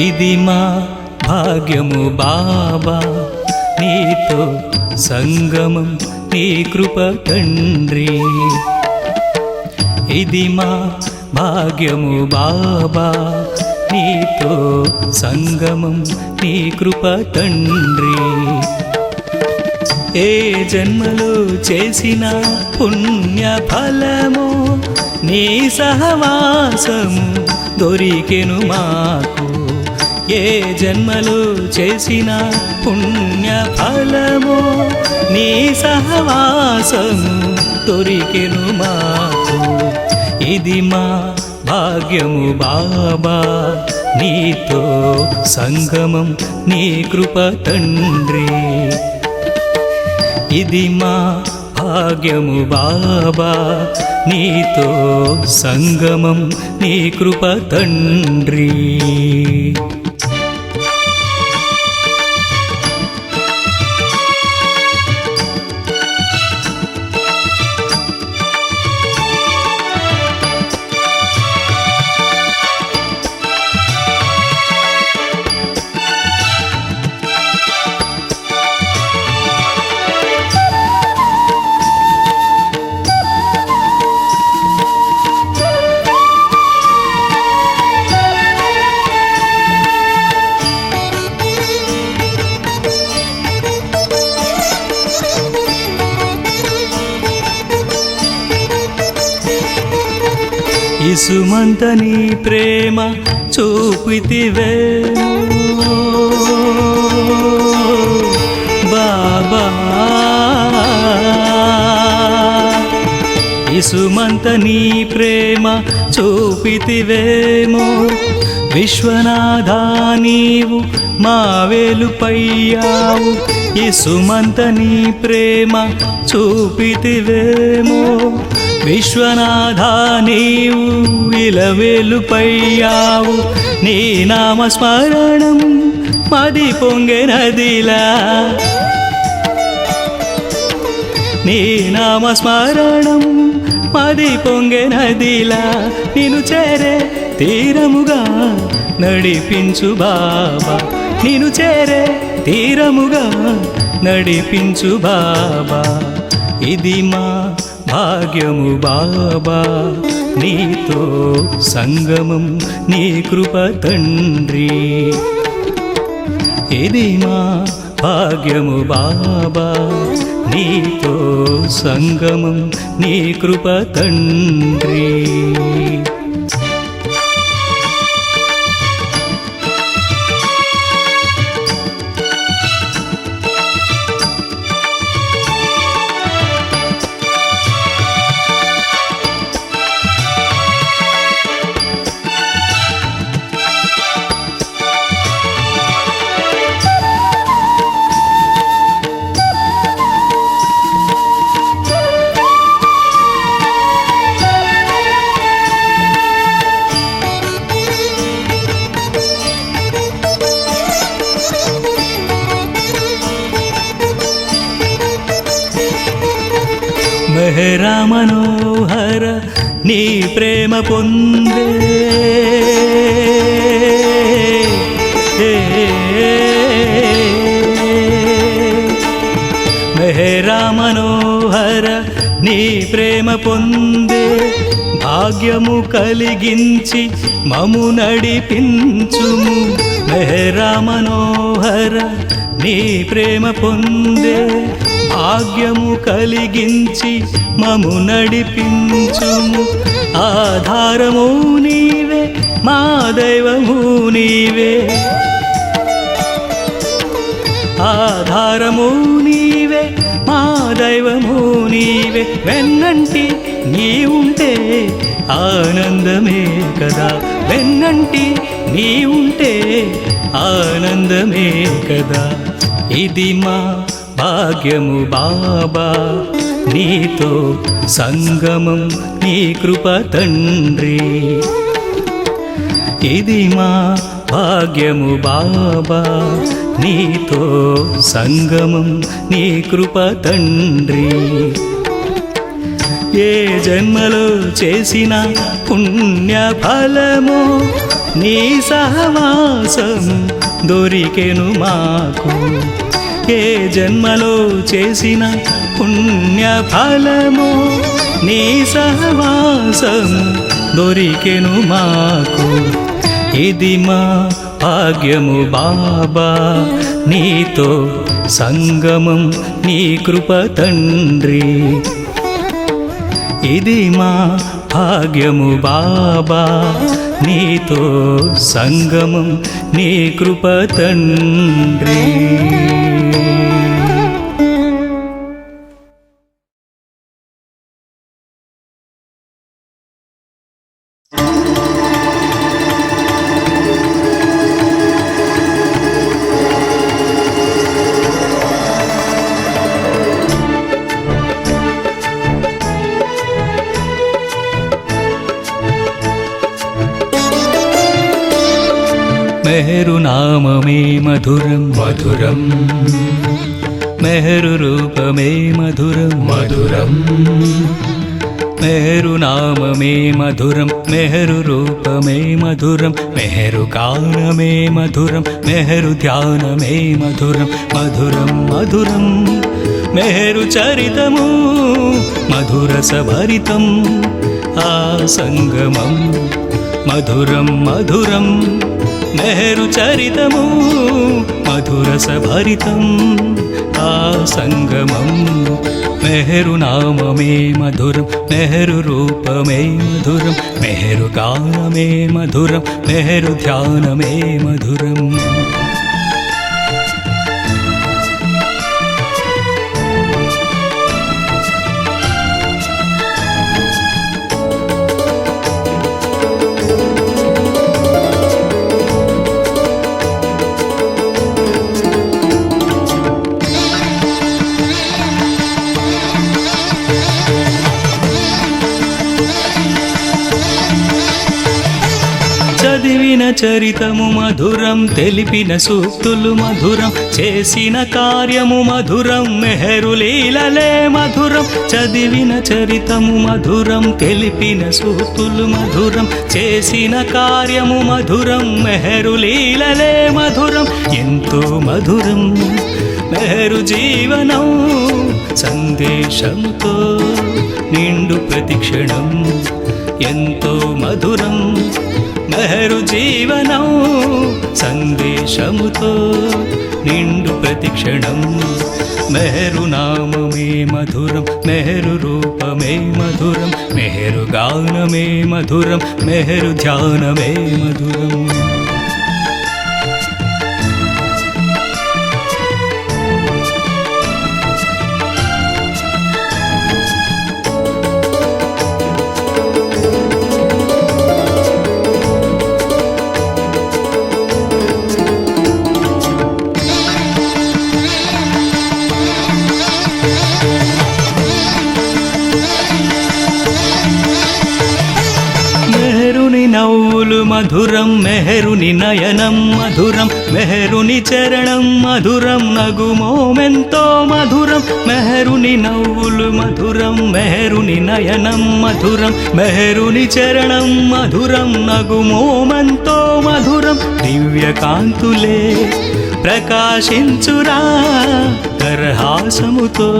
ఇది మా భాగ్యము బాబా, నీతో సంగమం నీ కృప తండ్రి. ఇది మా భాగ్యము బాబా, నీతో సంగమం నీ కృప తండ్రి. ఏ జన్మలో చేసిన పుణ్య ఫలము నీ సహవాసము దొరికెను మాకు. ఏ జన్మలో చేసిన పుణ్య ఫలము నీ సహవాసము దొరికెను మాకు. ఇది మా భాగ్యము బాబా, నీతో సంగమం నీ కృప తండ్రి. ఇది మా భాగ్యము బాబా, నీతో సంగమం నీ కృప తండ్రి. ఇసుమంత నీ ప్రేమ చూపితివే బాబా, ఇసుమంత నీ ప్రేమ చూపితివేమో. విశ్వనాథా నీవు మా వేలుపయ్యావు, ఇసుమంత నీ ప్రేమ చూపితివేమో. విశ్వనాథా నీవు ఇలవేలుపయ్యావు, నీ నామస్మరణం మది పొంగెనదిలా. నీ నామస్మరణం మది పొంగెనదిలా. నిన్ను చేరే తీరముగా నడిపించు బాబా, నిన్ను చేరే తీరముగా నడిపించు బాబా. ఇది మా భాగ్యము బాబా, నీతో సంగమం నీ కృప తండ్రి. ఇది మా భాగ్యము బాబా, నీతో సంగమం నీ కృప తండ్రి. మెహరా మనోహర నీ ప్రేమ పొందే, మెహరా మనోహర నీ ప్రేమ పొందే. భాగ్యము కలిగించి మము నడిపించుము, మెహరా మనోహర నీ ప్రేమ పొందే. భాగ్యము కలిగించి మము నడిపించుము. ఆధారము నీవే, మా దైవము నీవే. ఆధారము నీవే, మా దైవము నీవే. వెన్నంటి నీ ఉంటే ఆనందమే కదా, వెన్నంటి నీ ఉంటే ఆనందమే కదా. ఇది మా భాగ్యము బాబా, నీతో సంగమం నీ కృప తండ్రి. ఇది మా భాగ్యము బాబా, నీతో సంగమం నీ కృప తండ్రి. ఏ జన్మలో చేసిన పుణ్య ఫలము నీ సహవాసం దొరికెను మాకు. ఏ జన్మలో చేసిన పుణ్య ఫలము నీ సహవాసం దొరికెను మాకు. ఇది మా భాగ్యము బాబా, నీతో సంగమం నీ కృప తండ్రి. ఇది మా భాగ్యము బాబా, నీతో సంగమం నీ కృప తండ్రి. మెహరు నామమే మధురం మధురం, మెహరు రూపమే మధురం మధురం. మెహరు నామమే మధురం, మెహరు రూపమే మధురం, మెహరు గానమే మధురం, మెహరు ధ్యానమే మధురం మధురం మధురం. మెహరు చరితము మధురస భరితం, ఆ సంగమం మధురం మధురం. మెహరు చరితము మధురస భరితం, ఆ సంగమం. మెహరు నామమే మధురం, మెహరు రూపమే మధురం, మెహరు గానమే మధురం, మెహరు ధ్యానమే మధురం. చదివిన చరితము మధురం, తెలిపిన సూక్తులు మధురం, చేసిన కార్యము మధురం, మెహరు లీలలే మధురం. చదివిన చరితము మధురం, తెలిపిన సూక్తులు మధురం, చేసిన కార్యము మధురం, మెహరు లీలలే మధురం. ఎంతో మధురం మెహరు జీవనం, సందేశంతో నిండు ప్రతిక్షణం. ఎంతో మధురం మెహరు జీవనం, సందేశముతో నిండు ప్రతిక్షణం. మెహరు నామమే మధురం, మెహరు రూపమే మధురం, మెహరు గానమే మధురం, మెహరు ధ్యానమే మధురం. నవ్వులు మధురం, మెహరుని నయనం మధురం, మెహరుని చరణం మధురం, నగుమోమెంతో మధురం. మెహరుని నవ్వులు మధురం, మెహరుని నయనం మధురం, మెహరుని చరణం మధురం, నగుమోమెంతో మధురం. దివ్య కాంతులే ప్రకాశించురా, దరహాసముతో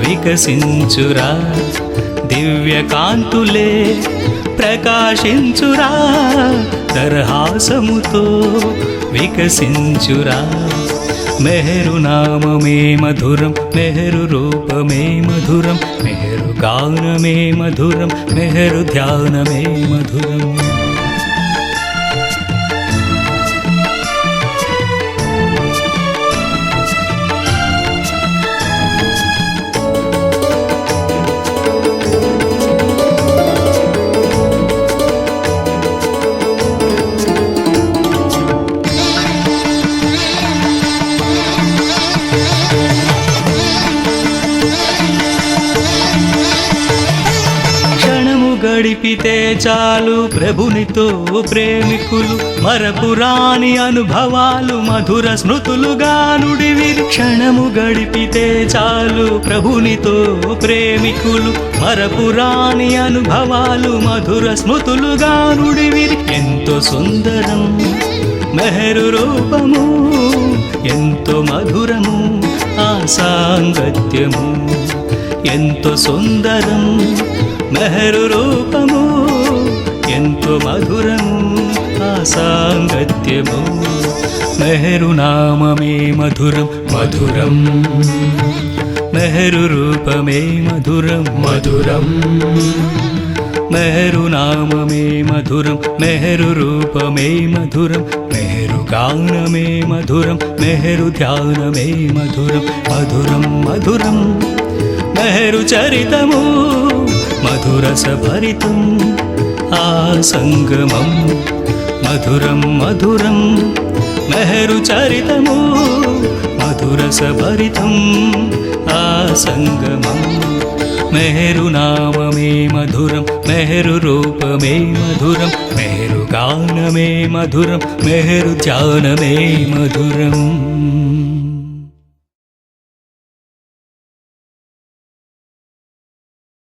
వికసించురా. దివ్య కాంతులే ప్రకాశించురా, దరహాసముతో వికసించురా. మెహరు నామమే మధురం, మెహరు రూపమే మధురం, మెహరు గానమే మధురం, మెహరు ధ్యానమే మధురం. గడిపితే చాలు ప్రభునితో ప్రేమికులు మరపురాని అనుభవాలు మధుర స్మృతులుగా నుడివిరి క్షణము గడిపితే చాలు ప్రభునితో ప్రేమికులు మరపురాని అనుభవాలు మధుర స్మృతులుగా నుడివిరి ఎంతో సుందరం మెహరు రూపము ఎంతో మధురము ఆ సాంగత్యము ఎంతో సుందరం మెహరు రూపము ఎంతో మధురము ఆ సాంగత్యము మెహరు నామమే మధురం మధురం మెహరు రూపమే మధురం మధురం మెహరు నామమే మధురం మెహరు రూపమే మధురం మెహరు గానమే మధురం మెహరు ధ్యానమే మధురం మధురం మధురం మెహరు చరితము మధురస భరితం ఆ సంగమం మధురం మధురం మెహరు చరితము మధురస భరితం ఆ సంగమం మెహరు నామమే మధురం మెహరు రూపమే మధురం మెహరు గానమే మధురం మెహరు ధ్యానమే మధురం